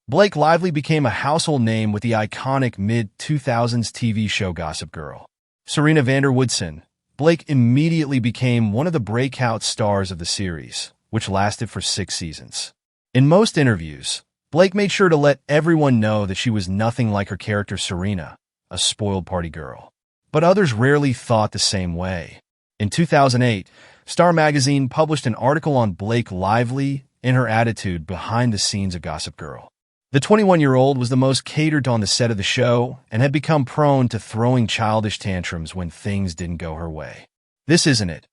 Blake Lively became a household name with the iconic mid-2000s TV show Gossip Girl. Serena Woodsen, Blake immediately became one of the breakout stars of the series, which lasted for 6 seasons. In most interviews, Blake made sure to let everyone know that she was nothing like her character Serena, a spoiled party girl. But others rarely thought the same way. In 2008, Star magazine published an article on Blake Lively and her attitude behind the scenes of Gossip Girl. The 21-year-old was the most catered to on the set of the show and had become prone to throwing childish tantrums when things didn't go her way. This isn't it.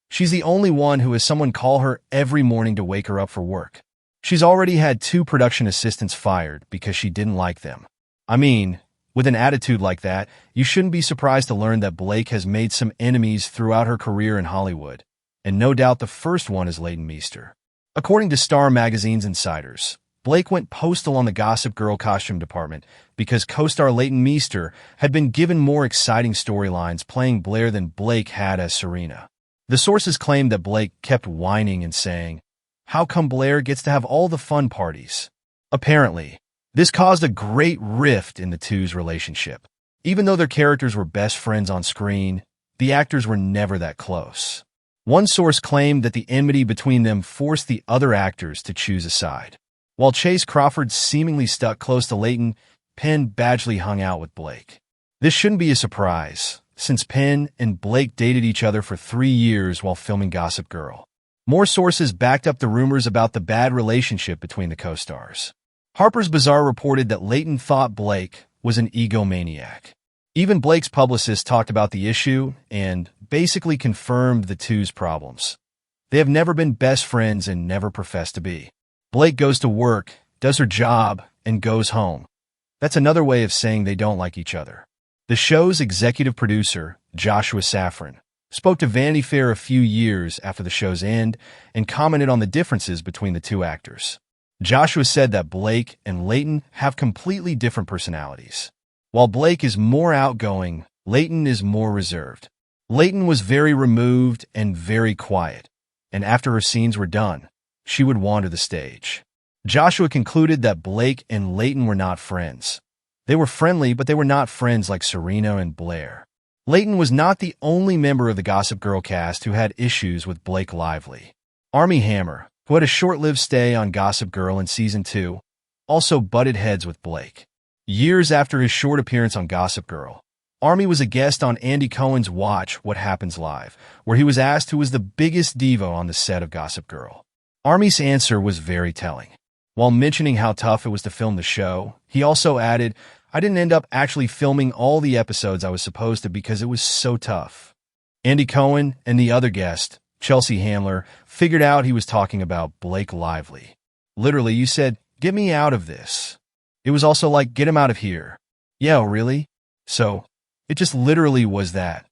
She's the only one who has someone call her every morning to wake her up for work. She's already had 2 production assistants fired because she didn't like them. I mean, with an attitude like that, you shouldn't be surprised to learn that Blake has made some enemies throughout her career in Hollywood, and no doubt the first one is Leighton Meester. According to Star magazine's insiders, Blake went postal on the Gossip Girl costume department because co-star Leighton Meester had been given more exciting storylines playing Blair than Blake had as Serena. The sources claimed that Blake kept whining and saying, "How come Blair gets to have all the fun parties?" Apparently, this caused a great rift in the two's relationship. Even though their characters were best friends on screen, the actors were never that close. One source claimed that the enmity between them forced the other actors to choose a side. While Chase Crawford seemingly stuck close to Leighton, Penn Badgley hung out with Blake. This shouldn't be a surprise, since Penn and Blake dated each other for 3 years while filming Gossip Girl. More sources backed up the rumors about the bad relationship between the co-stars. Harper's Bazaar reported that Leighton thought Blake was an egomaniac. Even Blake's publicist talked about the issue and basically confirmed the two's problems. They have never been best friends and never professed to be. Blake goes to work, does her job, and goes home. That's another way of saying they don't like each other. The show's executive producer, Joshua Safran, spoke to Vanity Fair a few years after the show's end and commented on the differences between the two actors. Joshua said that Blake and Leighton have completely different personalities. While Blake is more outgoing, Leighton is more reserved. Leighton was very removed and very quiet, and after her scenes were done, she would wander the stage. Joshua concluded that Blake and Leighton were not friends. They were friendly, but they were not friends like Serena and Blair. Leighton was not the only member of the Gossip Girl cast who had issues with Blake Lively. Armie Hammer, who had a short-lived stay on Gossip Girl in Season 2, also butted heads with Blake. Years after his short appearance on Gossip Girl, Armie was a guest on Andy Cohen's Watch What Happens Live, where he was asked who was the biggest diva on the set of Gossip Girl. Armie's answer was very telling. While mentioning how tough it was to film the show, he also added, "I didn't end up actually filming all the episodes I was supposed to because it was so tough." Andy Cohen and the other guest, Chelsea Handler, figured out he was talking about Blake Lively. Literally, you said, "Get me out of this." It was also like, "Get him out of here." Yeah, really? So, it just literally was that.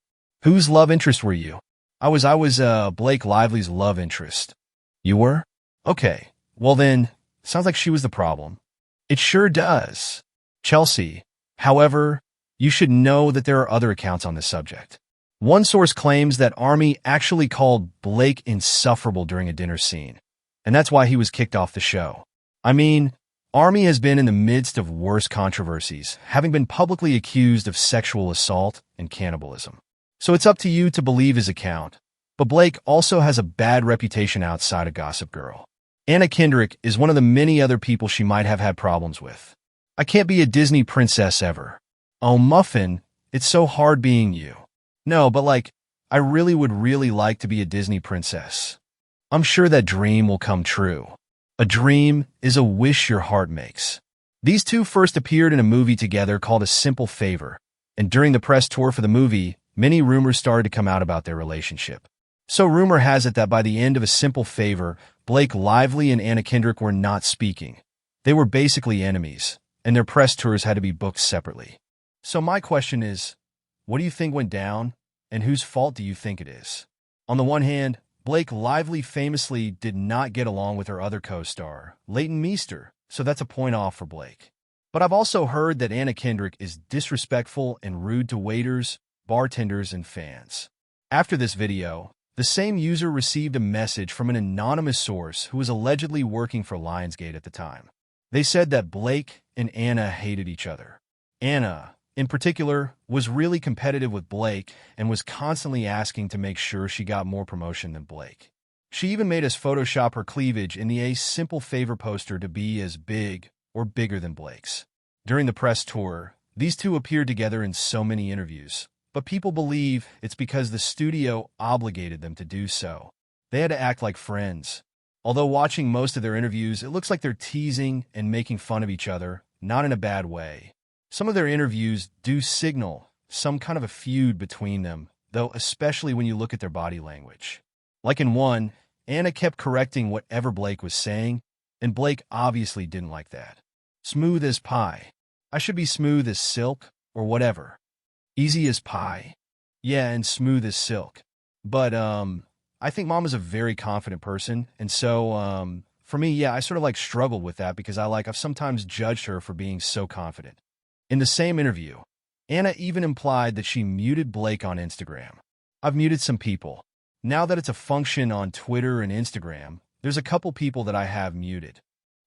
Whose love interest were you? I was Blake Lively's love interest. You were? Okay. Well then, sounds like she was the problem. It sure does. Chelsea, however, you should know that there are other accounts on this subject. One source claims that Armie actually called Blake insufferable during a dinner scene, and that's why he was kicked off the show. I mean, Armie has been in the midst of worse controversies, having been publicly accused of sexual assault and cannibalism. So it's up to you to believe his account. But Blake also has a bad reputation outside of Gossip Girl. Anna Kendrick is one of the many other people she might have had problems with. "I can't be a Disney princess ever." Oh, Muffin, it's so hard being you. No, but I really would like to be a Disney princess. I'm sure that dream will come true. A dream is a wish your heart makes. These two first appeared in a movie together called A Simple Favor, and during the press tour for the movie, many rumors started to come out about their relationship. So rumor has it that by the end of A Simple Favor, Blake Lively and Anna Kendrick were not speaking. They were basically enemies, and their press tours had to be booked separately. So my question is, what do you think went down, and whose fault do you think it is? On the one hand, Blake Lively famously did not get along with her other co-star, Leighton Meester, so that's a point off for Blake. But I've also heard that Anna Kendrick is disrespectful and rude to waiters, bartenders, and fans. After this video, the same user received a message from an anonymous source who was allegedly working for Lionsgate at the time. They said that Blake and Anna hated each other. Anna, in particular, was really competitive with Blake and was constantly asking to make sure she got more promotion than Blake. She even made us Photoshop her cleavage in the A Simple Favor poster to be as big or bigger than Blake's. During the press tour, these two appeared together in so many interviews, but people believe it's because the studio obligated them to do so. They had to act like friends. Although watching most of their interviews, it looks like they're teasing and making fun of each other, not in a bad way. Some of their interviews do signal some kind of a feud between them, though especially when you look at their body language. Like in one, Anna kept correcting whatever Blake was saying, and Blake obviously didn't like that. Smooth as pie. I should be smooth as silk, or whatever. Easy as pie. Yeah, and smooth as silk. But, I think Mom is a very confident person, and so, for me, yeah, I sort of struggled with that because I've sometimes judged her for being so confident. In the same interview, Anna even implied that she muted Blake on Instagram. I've muted some people. Now that it's a function on Twitter and Instagram, there's a couple people that I have muted.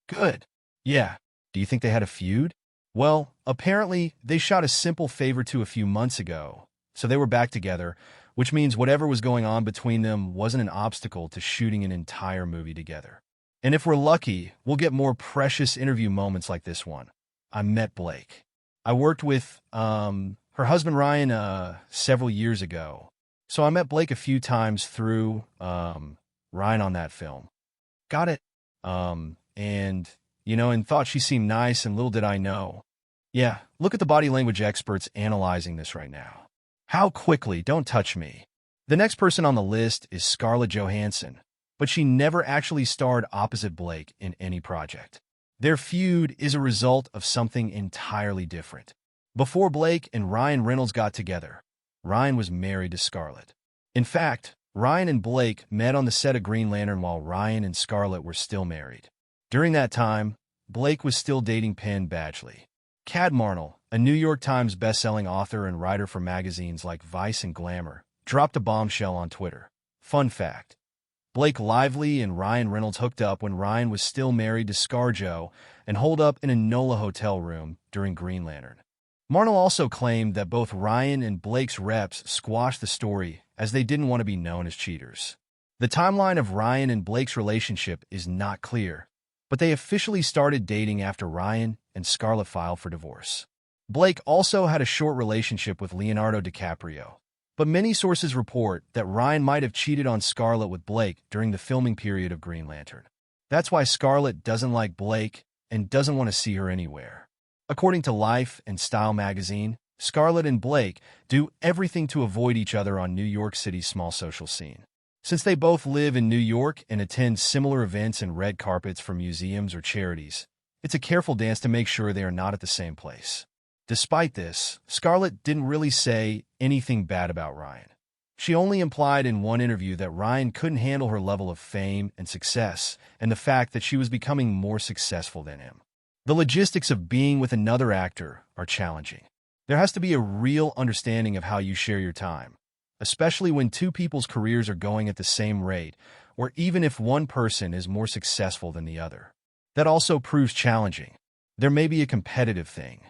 Good. Yeah. Do you think they had a feud? Well, apparently, they shot A Simple Favor 2 a few months ago, so they were back together, which means whatever was going on between them wasn't an obstacle to shooting an entire movie together. And if we're lucky, we'll get more precious interview moments like this one. I met Blake. I worked with, her husband Ryan, several years ago. So I met Blake a few times through, Ryan on that film. Got it. And thought she seemed nice, and little did I know. Yeah, look at the body language experts analyzing this right now. How quickly, don't touch me. The next person on the list is Scarlett Johansson, but she never actually starred opposite Blake in any project. Their feud is a result of something entirely different. Before Blake and Ryan Reynolds got together, Ryan was married to Scarlett. In fact, Ryan and Blake met on the set of Green Lantern while Ryan and Scarlett were still married. During that time, Blake was still dating Penn Badgley. Cad Marnell, a New York Times bestselling author and writer for magazines like Vice and Glamour, dropped a bombshell on Twitter. Fun fact: Blake Lively and Ryan Reynolds hooked up when Ryan was still married to ScarJo and holed up in a NOLA hotel room during Green Lantern. Marnell also claimed that both Ryan and Blake's reps squashed the story as they didn't want to be known as cheaters. The timeline of Ryan and Blake's relationship is not clear, but they officially started dating after Ryan and Scarlett filed for divorce. Blake also had a short relationship with Leonardo DiCaprio, but many sources report that Ryan might have cheated on Scarlett with Blake during the filming period of Green Lantern. That's why Scarlett doesn't like Blake and doesn't want to see her anywhere. According to Life and Style magazine, Scarlett and Blake do everything to avoid each other on New York City's small social scene. Since they both live in New York and attend similar events and red carpets for museums or charities, it's a careful dance to make sure they are not at the same place. Despite this, Scarlett didn't really say anything bad about Ryan. She only implied in one interview that Ryan couldn't handle her level of fame and success and the fact that she was becoming more successful than him. The logistics of being with another actor are challenging. There has to be a real understanding of how you share your time, especially when two people's careers are going at the same rate, or even if one person is more successful than the other. That also proves challenging. There may be a competitive thing.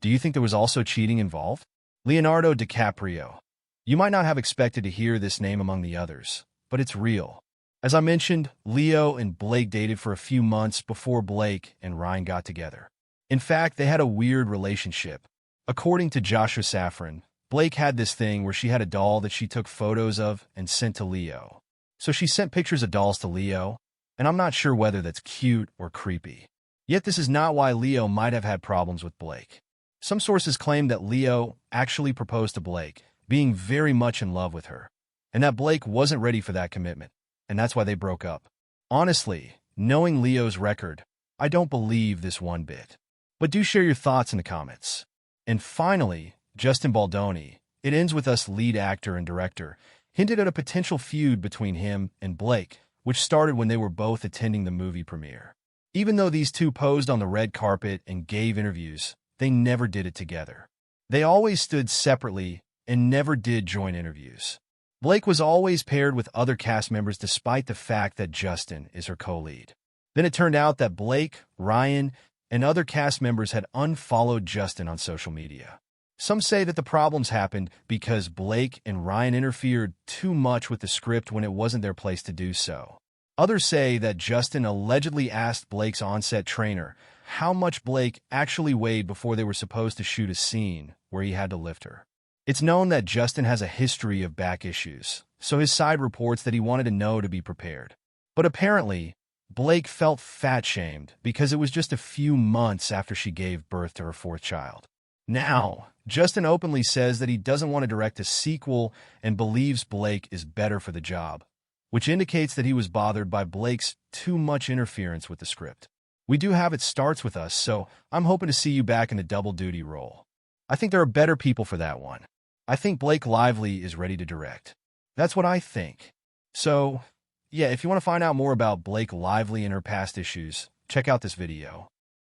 Do you think there was also cheating involved? Leonardo DiCaprio. You might not have expected to hear this name among the others, but it's real. As I mentioned, Leo and Blake dated for a few months before Blake and Ryan got together. In fact, they had a weird relationship. According to Joshua Safran, Blake had this thing where she had a doll that she took photos of and sent to Leo. So she sent pictures of dolls to Leo, and I'm not sure whether that's cute or creepy. Yet this is not why Leo might have had problems with Blake. Some sources claim that Leo actually proposed to Blake, being very much in love with her, and that Blake wasn't ready for that commitment, and that's why they broke up. Honestly, knowing Leo's record, I don't believe this one bit. But do share your thoughts in the comments. And finally, Justin Baldoni, it ends with us lead actor and director, hinted at a potential feud between him and Blake, which started when they were both attending the movie premiere. Even though these two posed on the red carpet and gave interviews, they never did it together. They always stood separately and never did join interviews. Blake was always paired with other cast members despite the fact that Justin is her co-lead. Then it turned out that Blake, Ryan, and other cast members had unfollowed Justin on social media. Some say that the problems happened because Blake and Ryan interfered too much with the script when it wasn't their place to do so. Others say that Justin allegedly asked Blake's on-set trainer how much Blake actually weighed before they were supposed to shoot a scene where he had to lift her. It's known that Justin has a history of back issues, so his side reports that he wanted to know to be prepared. But apparently, Blake felt fat-shamed because it was just a few months after she gave birth to her fourth child. Now, Justin openly says that he doesn't want to direct a sequel and believes Blake is better for the job, which indicates that he was bothered by Blake's too much interference with the script. We do have It Starts With Us, so I'm hoping to see you back in a double-duty role. I think there are better people for that one. I think Blake Lively is ready to direct. That's what I think. So, yeah, if you want to find out more about Blake Lively and her past issues, check out this video.